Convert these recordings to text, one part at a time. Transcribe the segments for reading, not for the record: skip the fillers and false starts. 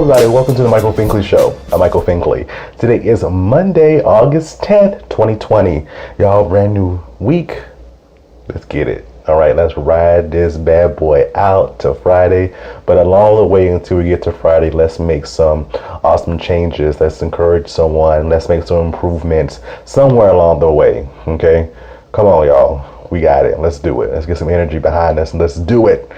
everybody, welcome to the Michael Finkley Show. I'm Michael Finkley. Today is Monday, August 10th, 2020. Y'all, brand new week. Let's get it. All right, let's ride this bad boy out to Friday. But along the way until we get to Friday, let's make some awesome changes. Let's encourage someone. Let's make some improvements somewhere along the way. Okay? Come on, y'all. We got it. Let's do it. Let's get some energy behind us and let's do it.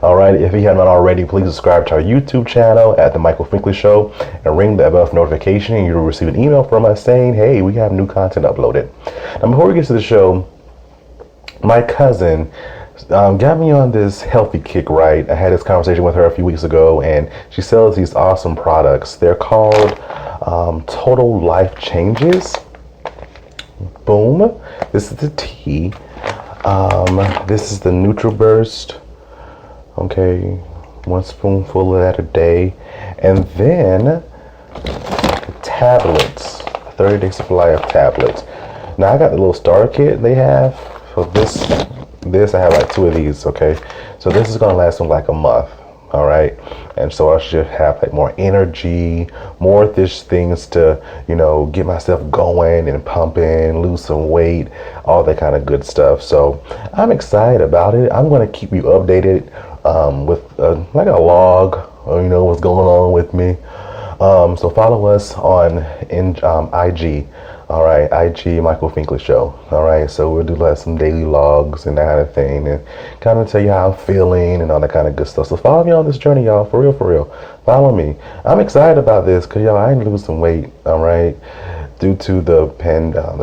All right, if you have not already, please subscribe to our YouTube channel at The Michael Finkley Show and ring the bell for notification, and you'll receive an email from us saying, hey, we have new content uploaded. Now, before we get to the show, my cousin got me on this healthy kick, right? I had this conversation with her a few weeks ago, and she sells these awesome products. They're called Total Life Changes. Boom. This is the tea. This is the NutriBurst. Okay, 1 spoonful of that a day. And then tablets, 30-day supply of tablets. Now I got the little starter kit they have. So this I have like 2 of these, okay? So this is gonna last them like a month, all right? And so I should have like more energy, more of these things to, you know, get myself going and pumping, lose some weight, all that kind of good stuff. So I'm excited about it. I'm gonna keep you updated with like a log, or, you know, what's going on with me. So follow us on IG. All right, IG Michael Finkley Show. All right, so we'll do like some daily logs and that kind of thing, and kind of tell you how I'm feeling and all that kind of good stuff. So follow me on this journey, y'all. For real, for real. Follow me. I'm excited about this because y'all, I ain't lose some weight. All right, due to the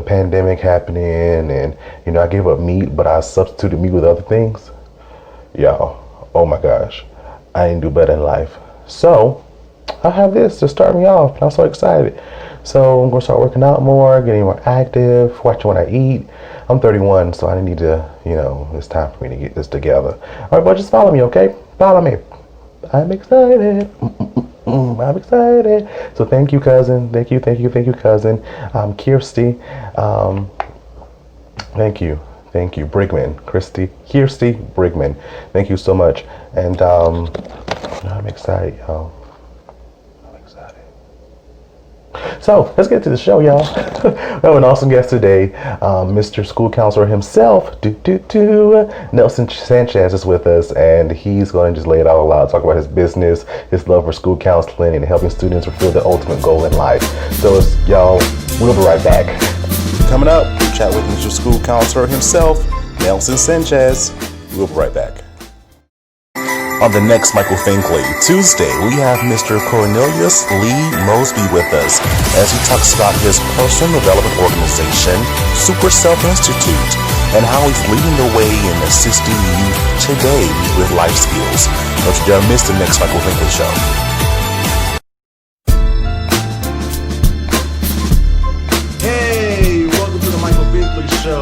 pandemic happening, and you know, I gave up meat, but I substituted meat with other things. Y'all, oh my gosh, I didn't do better in life. So I have this to start me off, and I'm so excited. So I'm gonna start working out more, getting more active, watching what I eat. I'm 31, so I need to, you know, it's time for me to get this together. All right, but just follow me, okay? Follow me. I'm excited. I'm excited. So thank you, cousin. Thank you, cousin. Kirsty. Thank you. Thank you, Brigman. Kirsty Brigman. Thank you so much. And I'm excited, y'all. So let's get to the show, y'all. We have an awesome guest today. Mr. School Counselor himself, Nelson Sanchez, is with us, and he's going to just lay it all out, talk about his business, his love for school counseling, and helping students fulfill their ultimate goal in life. So, y'all, we'll be right back. Coming up, chat with Mr. School Counselor himself, Nelson Sanchez. We'll be right back. On the next Michael Finkley, Tuesday, we have Mr. Cornelius Lee Mosby with us as he talks about his personal development organization, Super Self Institute, and how he's leading the way in assisting you today with life skills. Don't you dare miss the next Michael Finkley Show. Hey, welcome to the Michael Finkley Show.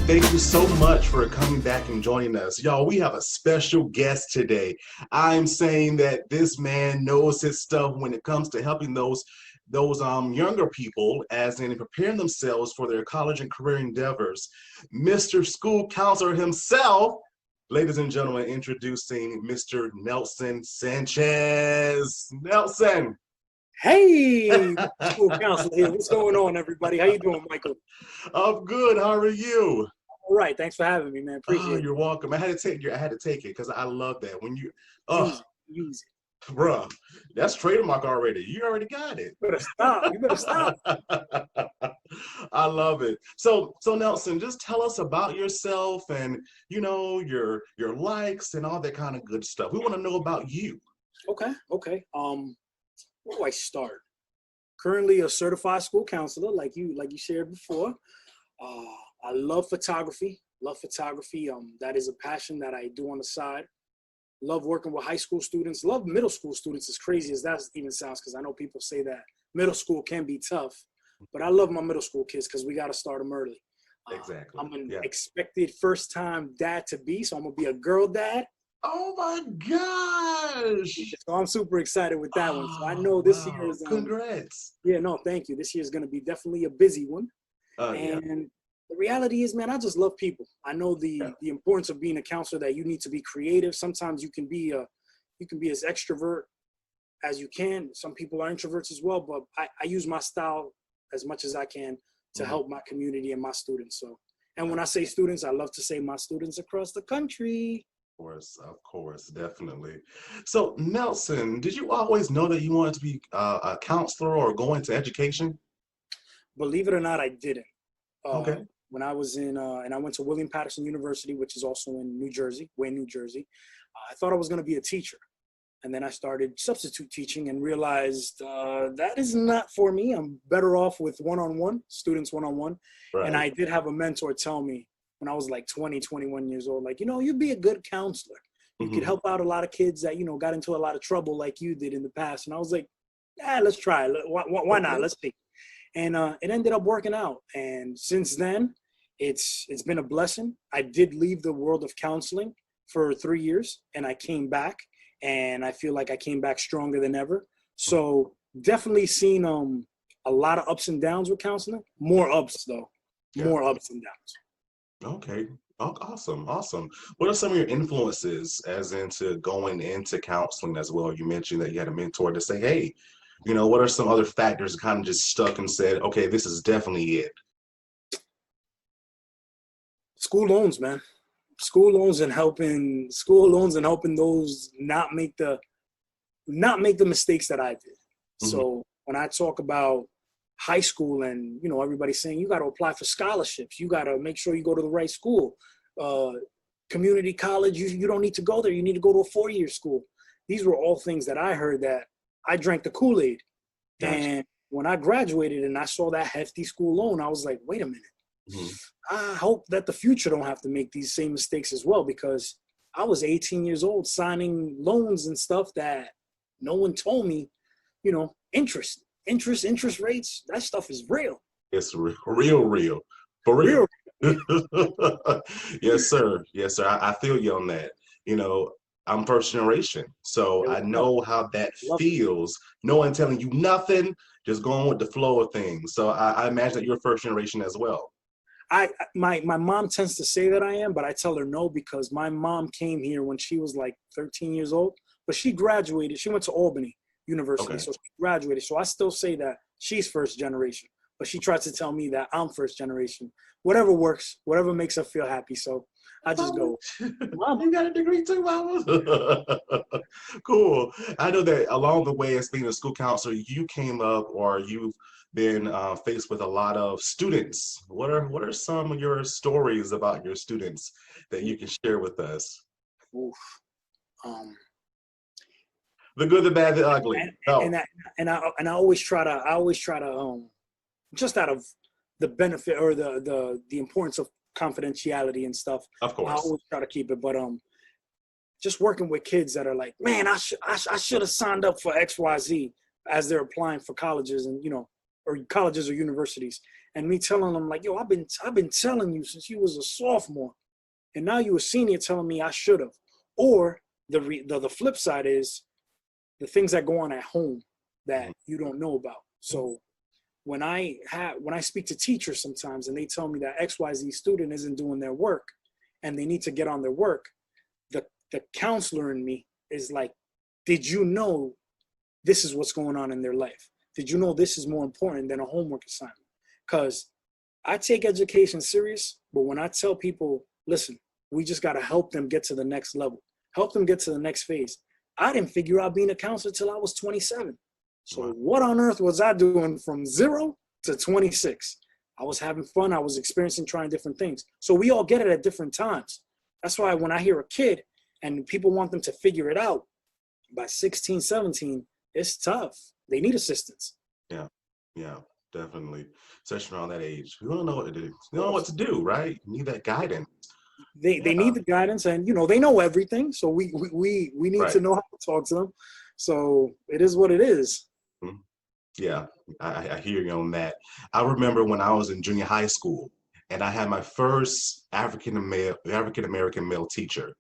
Thank you so much for coming back and joining us. Y'all, we have a special guest today. I'm saying that this man knows his stuff when it comes to helping those younger people, as in preparing themselves for their college and career endeavors. Mr. School Counselor himself, ladies and gentlemen, introducing Mr. Nelson Sanchez. Nelson. Hey, School Counselor here. What's going on, everybody? How you doing, Michael? I'm good. How are you? All right. Thanks for having me, man. Appreciate it. You're welcome. I had to take it because I love that. When you, use it. Bruh, that's trademark already. You already got it. You better stop. I love it. So Nelson, just tell us about yourself and, you know, your likes and all that kind of good stuff. We want to know about you. Okay. Where do I start? Currently a certified school counselor, like you shared before. I love photography. That is a passion that I do on the side. Love working with high school students. Love middle school students, as crazy as that even sounds, because I know people say that middle school can be tough. But I love my middle school kids because we got to start them early. Exactly. I'm an expected first-time dad to be, so I'm going to be a girl dad. Oh my gosh! So I'm super excited with that one. So I know this year is congrats. Yeah, no, thank you. This year is going to be definitely a busy one. And the reality is, man, I just love people. I know the importance of being a counselor, that you need to be creative. Sometimes you can be as extrovert as you can. Some people are introverts as well, but I use my style as much as I can to help my community and my students. So, and when I say students, I love to say my students across the country. Of course, definitely. So, Nelson, did you always know that you wanted to be a counselor or go into education? Believe it or not, I didn't. Okay. When I was in, and I went to William Patterson University, which is also in New Jersey, Wayne, New Jersey. I thought I was going to be a teacher. And then I started substitute teaching and realized that is not for me. I'm better off with one-on-one, students one-on-one. Right. And I did have a mentor tell me when I was like 20, 21 years old, like, you'd be a good counselor. You could help out a lot of kids that, got into a lot of trouble like you did in the past. And I was like, let's try it. Why not? Let's see. And it ended up working out. And since then, it's been a blessing. I did leave the world of counseling for 3 years, and I came back. And I feel like I came back stronger than ever. So definitely seen a lot of ups and downs with counseling. More ups, though. More ups and downs. Okay. Oh, awesome. What are some of your influences as into going into counseling as well? You mentioned that you had a mentor to say, hey, what are some other factors that kind of just stuck and said, okay, this is definitely it? School loans, man. School loans and helping those not make the mistakes that I did. So when I talk about high school and, everybody's saying you got to apply for scholarships, you got to make sure you go to the right school, community college, you don't need to go there. You need to go to a 4-year school. These were all things that I heard that I drank the Kool-Aid. Gotcha. And when I graduated and I saw that hefty school loan, I was like, wait a minute. I hope that the future don't have to make these same mistakes as well, because I was 18 years old signing loans and stuff that no one told me, interest rates, that stuff is real. It's real. For real. Yes, sir. I feel you on that. I'm first generation, so I know how that feels. No one telling you nothing, just going with the flow of things. So I imagine that you're first generation as well. My mom tends to say that I am, but I tell her no, because my mom came here when she was like 13 years old, but she graduated. She went to Albany University, so she graduated. So I still say that she's first generation, but she tries to tell me that I'm first generation. Whatever works, whatever makes her feel happy. So I just go, Mom, you got a degree too, Mama? Cool. I know that along the way as being a school counselor, you came up or you've been faced with a lot of students. What are some of your stories about your students that you can share with us? Oof. The good, the bad, the ugly. And I always try to just out of the benefit or the importance of confidentiality and stuff. Of course. I always try to keep it, but just working with kids that are like, man, I should have signed up for XYZ as they're applying for colleges and or colleges or universities, and me telling them like, yo, I've been telling you since you was a sophomore, and now you a senior telling me I should have. Or the flip side is the things that go on at home that you don't know about. So when I speak to teachers sometimes and they tell me that XYZ student isn't doing their work and they need to get on their work, the counselor in me is like, did you know this is what's going on in their life? Did you know this is more important than a homework assignment? Because I take education serious, but when I tell people, listen, we just got to help them get to the next level, help them get to the next phase. I didn't figure out being a counselor till I was 27. So what on earth was I doing from 0 to 26? I was having fun. I was experiencing, trying different things. So we all get it at different times. That's why when I hear a kid and people want them to figure it out by 16, 17, it's tough. They need assistance. Yeah, definitely. Especially around that age. We don't know what to do. We don't know what to do, right? You need that guidance. They need the guidance, and they know everything. So we need to know how to talk to them. So it is what it is. Yeah, I hear you on that. I remember when I was in junior high school and I had my first African American male teacher.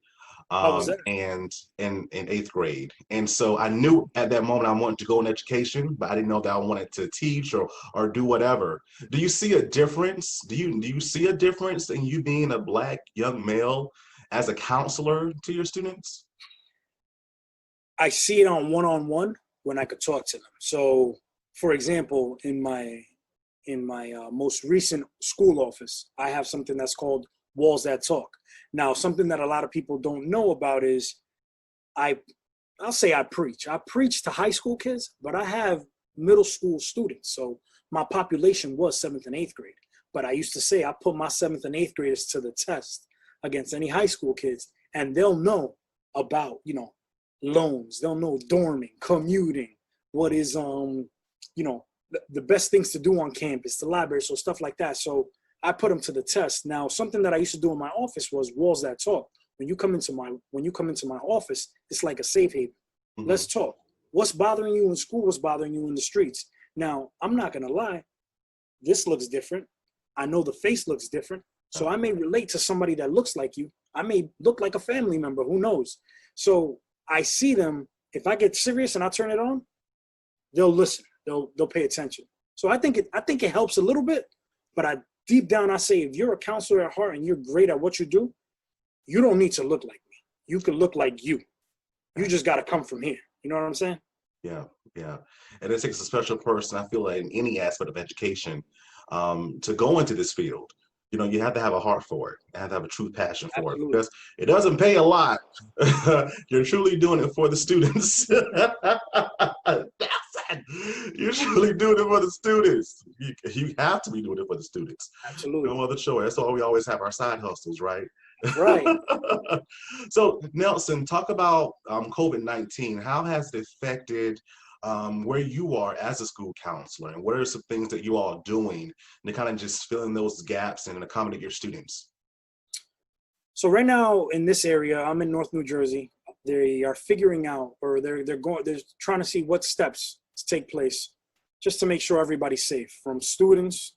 And in 8th grade. And so I knew at that moment I wanted to go in education, but I didn't know that I wanted to teach or do whatever. Do you see a difference? Do you see a difference in you being a Black young male as a counselor to your students? I see it on one-on-one when I could talk to them. So, for example, in my most recent school office, I have something that's called Walls That Talk. Now, something that a lot of people don't know about is I'll say I preach. I preach to high school kids, but I have middle school students. So my population was 7th and 8th grade. But I used to say I put my 7th and 8th graders to the test against any high school kids, and they'll know about, loans. They'll know dorming, commuting, what is, the best things to do on campus, the library, so stuff like that. So I put them to the test. Now, something that I used to do in my office was Walls That Talk. When you come into my office, it's like a safe haven. Mm-hmm. Let's talk. What's bothering you in school? What's bothering you in the streets? Now, I'm not gonna lie. This looks different. I know the face looks different. So I may relate to somebody that looks like you. I may look like a family member. Who knows? So I see them. If I get serious and I turn it on, they'll listen. They'll pay attention. So I think it helps a little bit. But deep down, I say, if you're a counselor at heart and you're great at what you do, you don't need to look like me. You can look like you. You just got to come from here. You know what I'm saying? Yeah. And it takes a special person, I feel like, in any aspect of education to go into this field. You have to have a heart for it. You have to have a true passion for it, because it doesn't pay a lot. You're truly doing it for the students. That's it. You're truly doing it for the students. You have to be doing it for the students. Absolutely. No other choice. That's why we always have our side hustles, right? Right. So, Nelson, talk about COVID-19. How has it affected where you are as a school counselor, and what are some things that you all are doing to kind of just fill in those gaps and accommodate your students? So right now in this area, I'm in North New Jersey. They are figuring out, or they're trying to see what steps to take place just to make sure everybody's safe, from students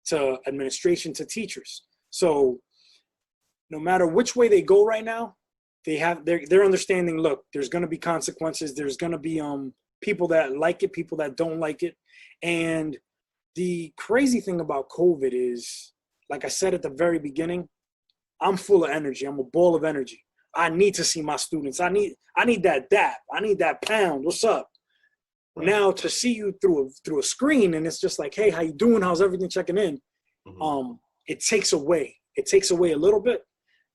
to administration to teachers. So no matter which way they go right now, they're understanding, look, there's going to be consequences. There's going to be people that like it, people that don't like it. And the crazy thing about COVID is, like I said at the very beginning, I'm full of energy. I'm a ball of energy. I need to see my students. I need that dap. I need that pound. What's up? Right. Now to see you through a screen, and it's just like, hey, how you doing? How's everything checking in? Mm-hmm. It takes away a little bit.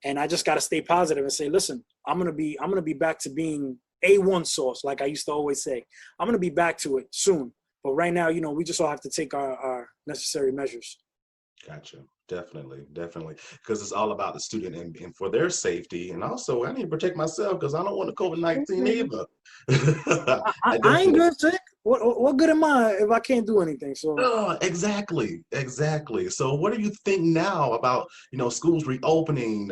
And I just got to stay positive and say, listen, I'm going to be back to being A1 sauce. Like I used to always say, I'm going to be back to it soon. But right now, we just all have to take our necessary measures. Gotcha. Definitely. Because it's all about the student and for their safety. And also, I need to protect myself because I don't want the COVID-19 either. I ain't good sick. What good am I if I can't do anything? So exactly. So what do you think now about, schools reopening?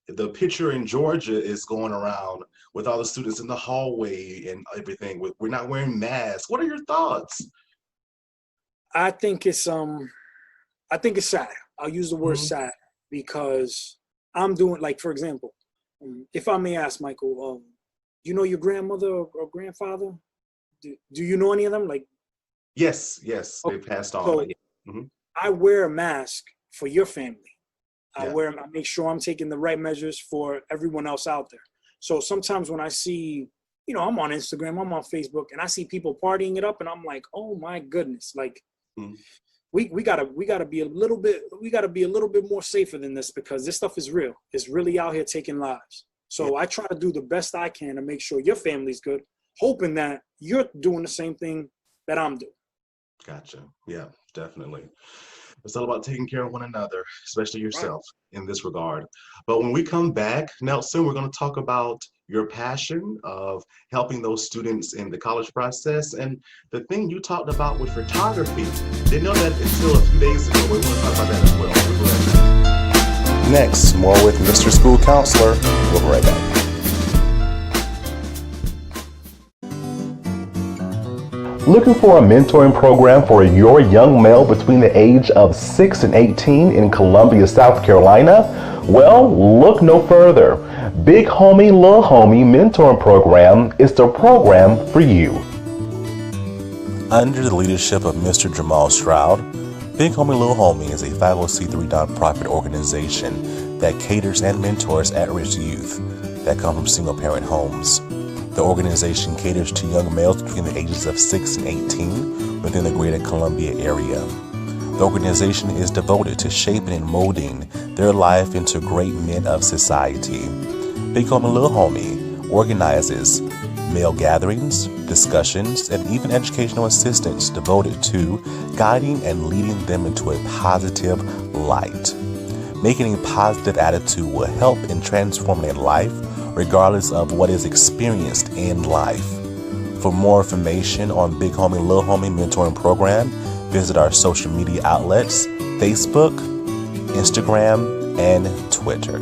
The picture in Georgia is going around with all the students in the hallway and everything. We're not wearing masks. What are your thoughts? I think it's sad. I'll use the word sad because I'm doing, like, for example, if I may ask, Michael, you know your grandmother or grandfather? Do you know any of them? Like, yes, they passed on. So I wear a mask for your family. I make sure I'm taking the right measures for everyone else out there. So sometimes when I see, I'm on Instagram, I'm on Facebook, and I see people partying it up, and I'm like, oh my goodness, like. We gotta be a little bit more safer than this, because this stuff is real. It's really out here taking lives. So I try to do the best I can to make sure your family's good, hoping that you're doing the same thing that I'm doing. Gotcha. Yeah, definitely. It's all about taking care of one another, especially yourself in this regard. But when we come back, Nelson, we're going to talk about your passion of helping those students in the college process and the thing you talked about with photography. Didn't know that until a few days ago. We're going to talk about that as well. We'll be right back. Next, more with Mr. School Counselor. We'll be right back. Looking for a mentoring program for your young male between the age of 6 and 18 in Columbia, South Carolina? Well, look no further. Big Homie, Little Homie Mentoring Program is the program for you. Under the leadership of Mr. Jamal Stroud, Big Homie, Little Homie is a 501c3 nonprofit organization that caters and mentors at-risk youth that come from single-parent homes. The organization caters to young males between the ages of 6 and 18 within the greater Columbia area. The organization is devoted to shaping and molding their life into great men of society. Big Homie Little Homie organizes male gatherings, discussions, and even educational assistance devoted to guiding and leading them into a positive light. Making a positive attitude will help in transforming their life regardless of what is experienced in life. For more information on Big Homie Little Homie Mentoring Program, visit our social media outlets, Facebook, Instagram, and Twitter.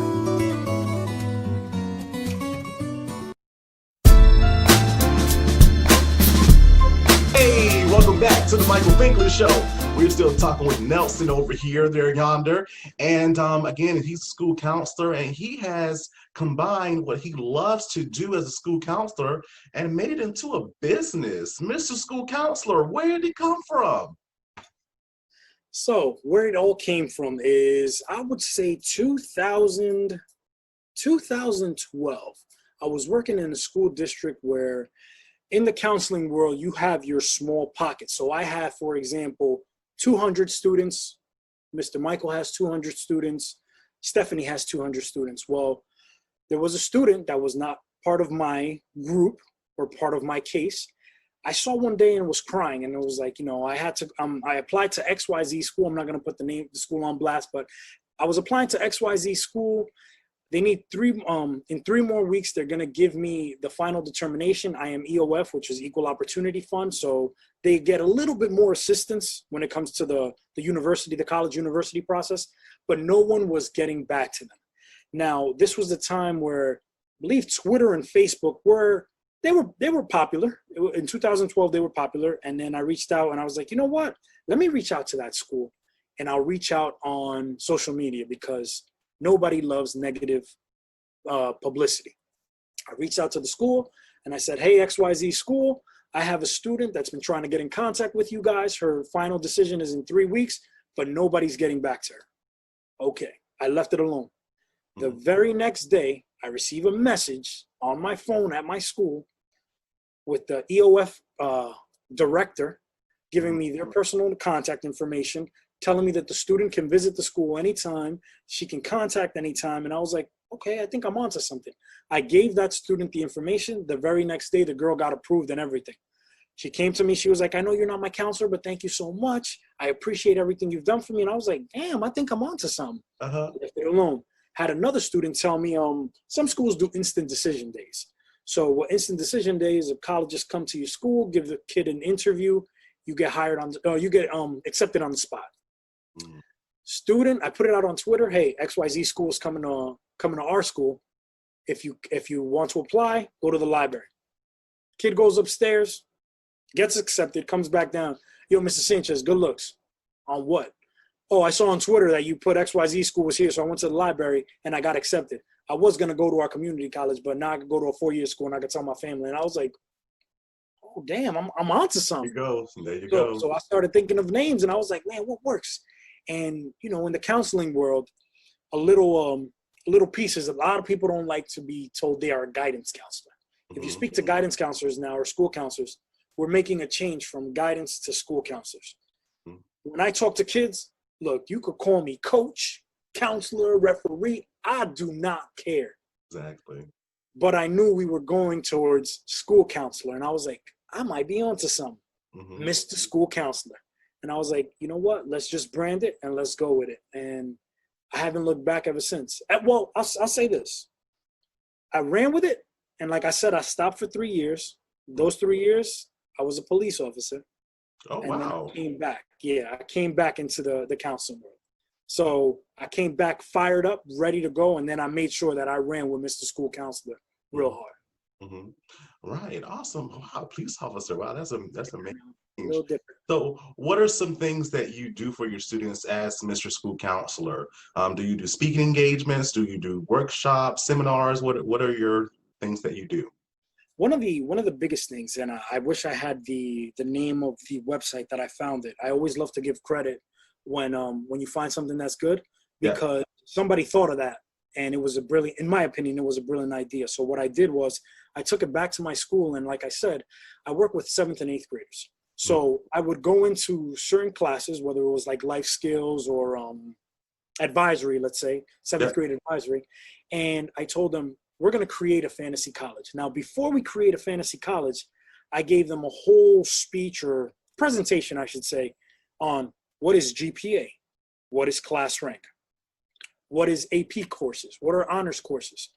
Hey, welcome back to the Michael Finkley Show. We're still talking with Nelson over here, there yonder. And again, he's a school counselor, and he has combined what he loves to do as a school counselor and made it into a business. Mr. School Counselor, where did he come from? So where it all came from is, I would say 2012. I was working in a school district where in the counseling world, you have your small pockets. So I have, for example, 200 students. Mr. Michael has 200 students. Stephanie has 200 students. Well, there was a student that was not part of my group or part of my case. I saw one day and was crying, and it was like, I had to, I applied to XYZ school. I'm not going to put the name of the school on blast, but I was applying to XYZ school. They need in 3 more weeks, they're going to give me the final determination. I am EOF, which is Equal Opportunity Fund. So they get a little bit more assistance when it comes to the college university process, but no one was getting back to them. Now, this was the time where I believe Twitter and Facebook were popular. In 2012, they were popular. And then I reached out and I was like, you know what? Let me reach out to that school, and I'll reach out on social media because nobody loves negative publicity. I reached out to the school and I said, hey, XYZ school, I have a student that's been trying to get in contact with you guys. Her final decision is in 3 weeks, but nobody's getting back to her. Okay, I left it alone. The very next day, I receive a message on my phone at my school with the EOF director giving me their personal contact information, telling me that the student can visit the school anytime, she can contact anytime. And I was like, okay, I think I'm onto something. I gave that student the information. The very next day, the girl got approved and everything. She came to me. She was like, I know you're not my counselor, but thank you so much. I appreciate everything you've done for me. And I was like, damn, I think I'm onto something. Left it alone. Had another student tell me, some schools do instant decision days. So what instant decision days, if colleges come to your school, give the kid an interview, you get hired you get accepted on the spot. Student, I put it out on Twitter. Hey, XYZ school is coming to our school. If you want to apply, go to the library. Kid goes upstairs, gets accepted, comes back down. Yo, Mr. Sanchez, good looks. On what? Oh, I saw on Twitter that you put XYZ school was here, so I went to the library and I got accepted. I was gonna go to our community college, but now I can go to a 4-year school and I can tell my family. And I was like, oh damn, I'm onto something. There you go. So I started thinking of names, and I was like, man, what works? And in the counseling world, a little piece is a lot of people don't like to be told they are a guidance counselor. If you speak to guidance counselors now or school counselors, we're making a change from guidance to school counselors. When I talk to kids, look, you could call me coach, counselor, referee. I do not care. Exactly. But I knew we were going towards school counselor, and I was like, I might be onto something. Mr. School Counselor. And I was like, you know what? Let's just brand it and let's go with it. And I haven't looked back ever since. Well, I'll say this. I ran with it. And like I said, I stopped for 3 years. Those 3 years, I was a police officer. Oh, and wow. then I came back. Yeah, I came back into the counseling world. So I came back fired up, ready to go. And then I made sure that I ran with Mr. School Counselor real hard. Right. Awesome. Wow. Police officer. Wow. That's amazing. A little different. So what are some things that you do for your students as Mr. School Counselor? Do you do speaking engagements? Do you do workshops, seminars? What are your things that you do? One of the biggest things, and I wish I had the name of the website that I found it. I always love to give credit when you find something that's good, because somebody thought of that And it was a brilliant, in my opinion, it was a brilliant idea. So what I did was I took it back to my school. And like I said, I work with 7th and 8th graders. So I would go into certain classes, whether it was like life skills or advisory, let's say, 7th grade advisory. And I told them, we're going to create a fantasy college. Now, before we create a fantasy college, I gave them a whole speech or presentation, I should say, on what is GPA, what is class rank, what is AP courses, what are honors courses.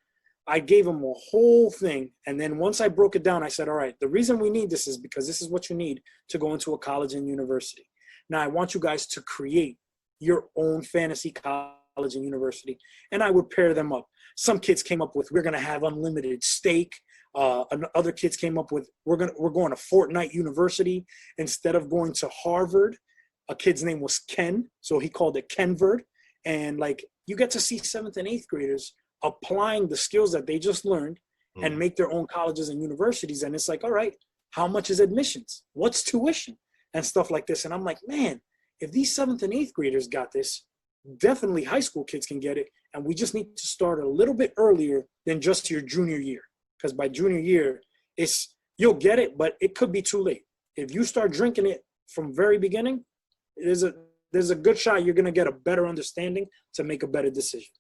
I gave them a whole thing. And then once I broke it down, I said, all right, the reason we need this is because this is what you need to go into a college and university. Now, I want you guys to create your own fantasy college and university. And I would pair them up. Some kids came up with, we're going to have unlimited steak. Other kids came up with, we're going to Fortnite University instead of going to Harvard. A kid's name was Ken, so he called it Kenverd. And like, you get to see 7th and 8th graders applying the skills that they just learned and make their own colleges and universities. And it's like, all right, how much is admissions? What's tuition? And stuff like this. And I'm like, man, if these 7th and 8th graders got this, definitely high school kids can get it. And we just need to start a little bit earlier than just your junior year. Because by junior year, you'll get it, but it could be too late. If you start drinking it from very beginning, there's a good shot you're going to get a better understanding to make a better decision.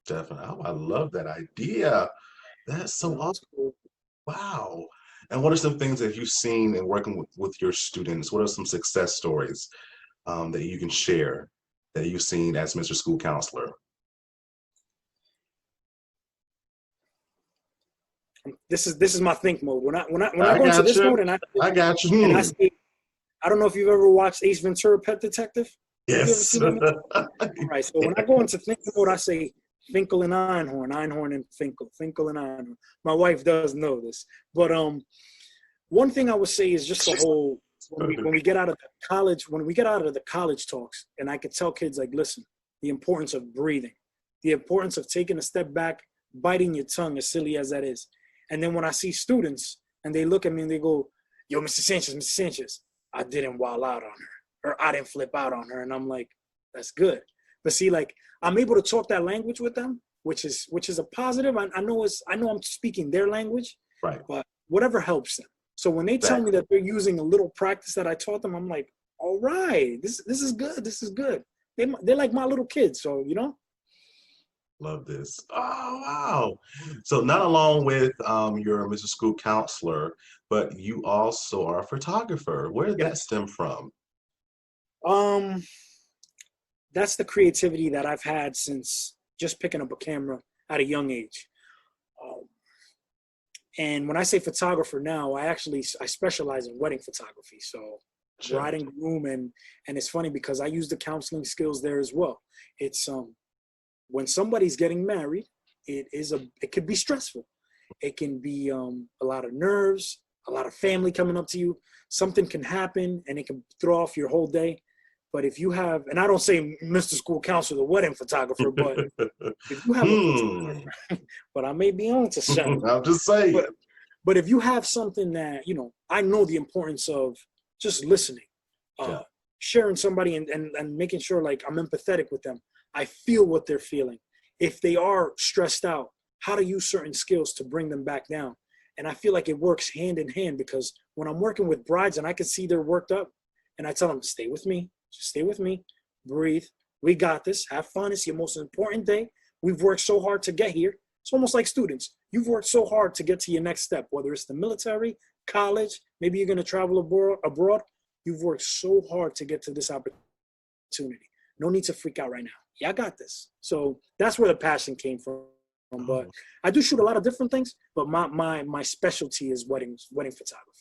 Definitely. Oh, I love that idea. That's so awesome. Wow. And what are some things that you've seen in working with your students? What are some success stories that you can share that you've seen as Mr. School Counselor? This is my think mode. When I go into this mode, and I got you. And I say, I don't know if you've ever watched Ace Ventura: Pet Detective. Yes. All right. So when I go into think mode, I say Finkel and Einhorn, Einhorn and Finkel, Finkel and Einhorn. My wife does know this, but one thing I would say is just the whole when we get out of the college talks, and I could tell kids, like, listen, the importance of breathing, the importance of taking a step back, biting your tongue, as silly as that is. And then when I see students and they look at me and they go, yo, Mr. Sanchez, I didn't wild out on her, or I didn't flip out on her. And I'm like, that's good. But see, like, I'm able to talk that language with them, which is a positive. I know I'm speaking their language, right? But whatever helps them. So when they tell me that they're using a little practice that I taught them, I'm like, all right, this is good. This is good. They're like my little kids. So, you know. Love this. Oh, wow. So not along with your Mr. School Counselor, but you also are a photographer. Where did that stem from? That's the creativity that I've had since just picking up a camera at a young age. And when I say photographer now, I specialize in wedding photography. So bride and groom, and it's funny because I use the counseling skills there as well. It's when somebody's getting married, it could be stressful. It can be a lot of nerves, a lot of family coming up to you. Something can happen and it can throw off your whole day. But if you have, and I don't say Mr. School Counselor, the wedding photographer, but if you have a photographer, but I may be on to something. I'm just saying. But if you have something that, you know, I know the importance of just listening, sharing somebody and making sure, like, I'm empathetic with them. I feel what they're feeling. If they are stressed out, how to use certain skills to bring them back down. And I feel like it works hand in hand, because when I'm working with brides and I can see they're worked up, and I tell them, stay with me, just stay with me, breathe. We got this. Have fun. It's your most important day. We've worked so hard to get here. It's almost like students. You've worked so hard to get to your next step, whether it's the military, college, maybe you're going to travel abroad. You've worked so hard to get to this opportunity. No need to freak out right now. Yeah, I got this. So that's where the passion came from. But I do shoot a lot of different things, but my specialty is wedding photography.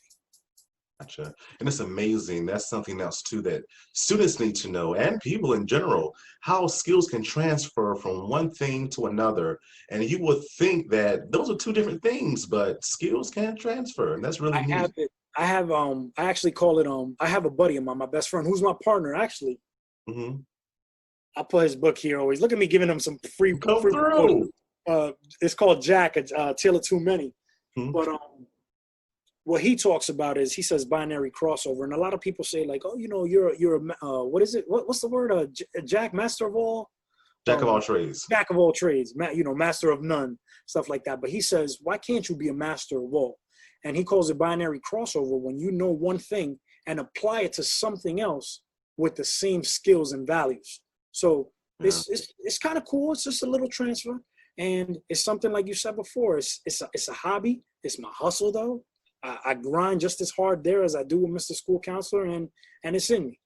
Gotcha. And it's amazing. That's something else too that students need to know, and people in general, how skills can transfer from one thing to another. And you would think that those are two different things, but skills can transfer, and that's really neat. I actually call it I have a buddy of mine, my best friend, who's my partner actually. Mm-hmm. I put his book here always. Look at me giving him some free. Come through. It's called Jack, A Tale of Too Many. Mm-hmm. But what he talks about is, he says binary crossover, and a lot of people say, like, oh, you know, you're what is it? What's the word? Jack, master of all. Jack of all trades. Jack of all trades, master of none, stuff like that. But he says, why can't you be a master of all? And he calls it binary crossover, when you know one thing and apply it to something else with the same skills and values. So it's kind of cool. It's just a little transfer. And it's something, like you said before, it's a hobby. It's my hustle, though. I grind just as hard there as I do with Mr. School Counselor, and it's in me.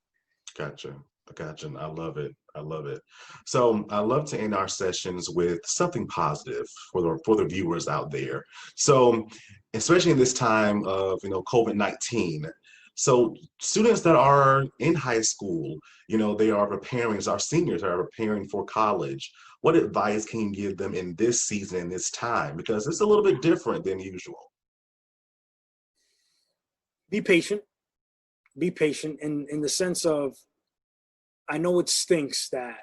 Gotcha. I love it. So I love to end our sessions with something positive for the viewers out there. So especially in this time of COVID-19. So students that are in high school, they are preparing, our seniors are preparing for college. What advice can you give them in this season, in this time? Because it's a little bit different than usual. Be patient. Be patient in the sense of, I know it stinks that,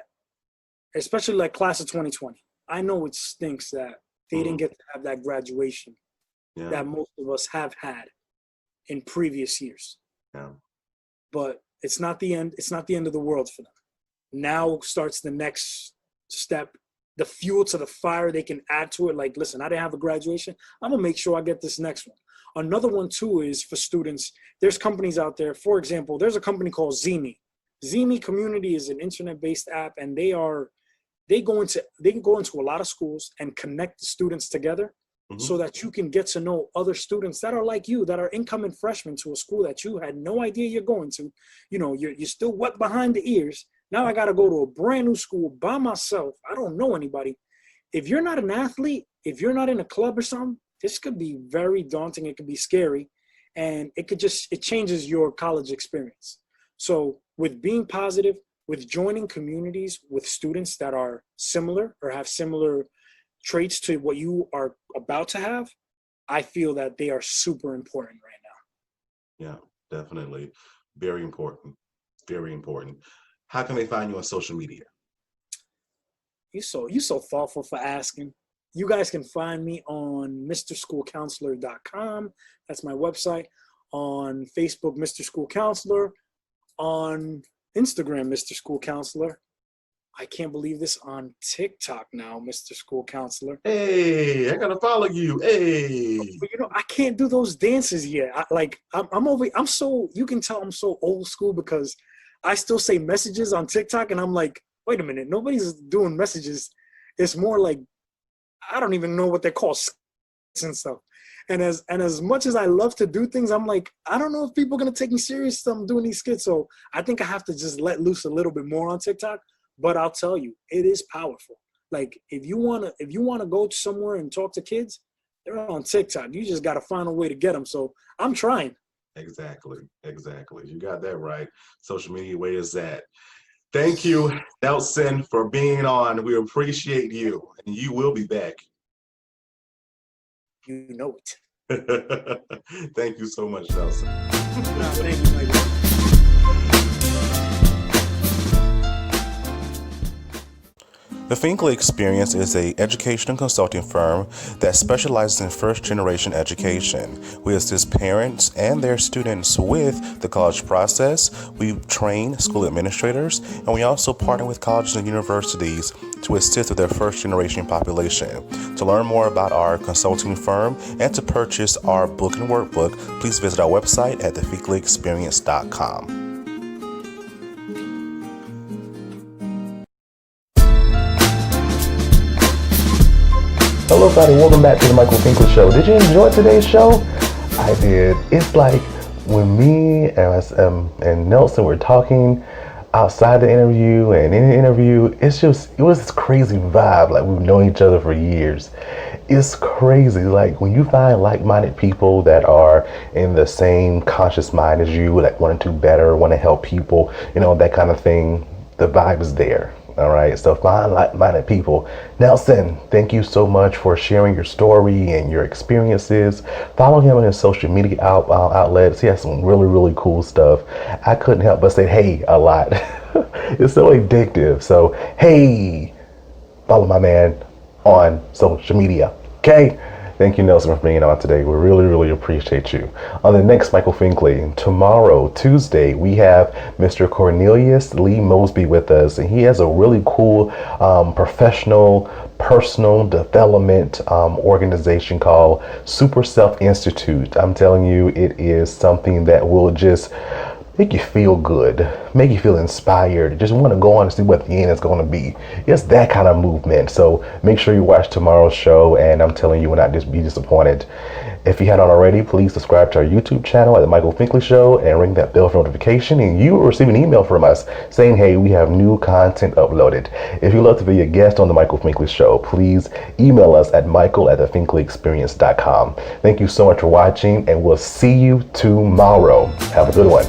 especially like class of 2020, I know it stinks that they didn't get to have that graduation that most of us have had in previous years. Yeah. But it's not the end. It's not the end of the world for them. Now starts the next step, the fuel to the fire they can add to it. Like, listen, I didn't have a graduation. I'm gonna make sure I get this next one. Another one too is for students. There's companies out there. For example, there's a company called Zeme. Zeme Community is an internet-based app, and they can go into a lot of schools and connect the students together, so that you can get to know other students that are like you, that are incoming freshmen to a school that you had no idea you're going to. You're still wet behind the ears. Now I got to go to a brand new school by myself. I don't know anybody. If you're not an athlete, if you're not in a club or something, this could be very daunting. It could be scary, and it changes your college experience. So with being positive, with joining communities with students that are similar or have similar traits to what you are about to have, I feel that they are super important right now. Yeah, definitely. Very important. Very important. How can they find you on social media? You so thoughtful for asking. You guys can find me on mrschoolcounselor.com. That's my website. On Facebook, Mr. School Counselor. On Instagram, Mr. School Counselor. I can't believe this, on TikTok now, Mr. School Counselor. Hey, I gotta follow you. Hey. But I can't do those dances yet. I'm so, you can tell I'm so old school, because I still say messages on TikTok, and I'm like, wait a minute, nobody's doing messages. It's more like, I don't even know what they're called, and stuff. And as much as I love to do things, I'm like, I don't know if people are gonna take me serious if I'm doing these skits. So I think I have to just let loose a little bit more on TikTok. But I'll tell you, it is powerful. Like, if you wanna go somewhere and talk to kids, they're on TikTok. You just gotta find a way to get them. So I'm trying. Exactly. You got that right. Social media, where is that? Thank you, Nelson, for being on. We appreciate you, and you will be back. You know it. Thank you so much, Nelson. Thank you, Michael. The Finkley Experience is an educational consulting firm that specializes in first-generation education. We assist parents and their students with the college process. We train school administrators, and we also partner with colleges and universities to assist with their first-generation population. To learn more about our consulting firm and to purchase our book and workbook, please visit our website at thefinkleyexperience.com. Hello everybody, welcome back to the Michael Finkley Show. Did you enjoy today's show? I did. It's like when me and Nelson were talking outside the interview and in the interview, it was this crazy vibe, like we've known each other for years. It's crazy, like when you find like-minded people that are in the same conscious mind as you, like want to do better, want to help people, that kind of thing, the vibe is there. All right, so find like-minded people. Nelson, thank you so much for sharing your story and your experiences. Follow him on his social media outlets. He has some really, really cool stuff. I couldn't help but say hey a lot. It's so addictive. So, hey, follow my man on social media. Okay, Thank you, Nelson, for being on today. We really, really appreciate you. On the next Michael Finkley, tomorrow, Tuesday, we have Mr. Cornelius Lee Mosby with us, and he has a really cool professional personal development organization called Super Self Institute. I'm telling you, it is something that will just make you feel good, make you feel inspired, just want to go on and see what the end is going to be. It's that kind of movement. So make sure you watch tomorrow's show, and I'm telling you, you will not just be disappointed. If you hadn't already, please subscribe to our YouTube channel at the Michael Finkley Show and ring that bell for notification, and you will receive an email from us saying, hey, we have new content uploaded. If you'd love to be a guest on the Michael Finkley Show, please email us at michael@thefinkleyexperience.com. Thank you so much for watching, and we'll see you tomorrow. Have a good one.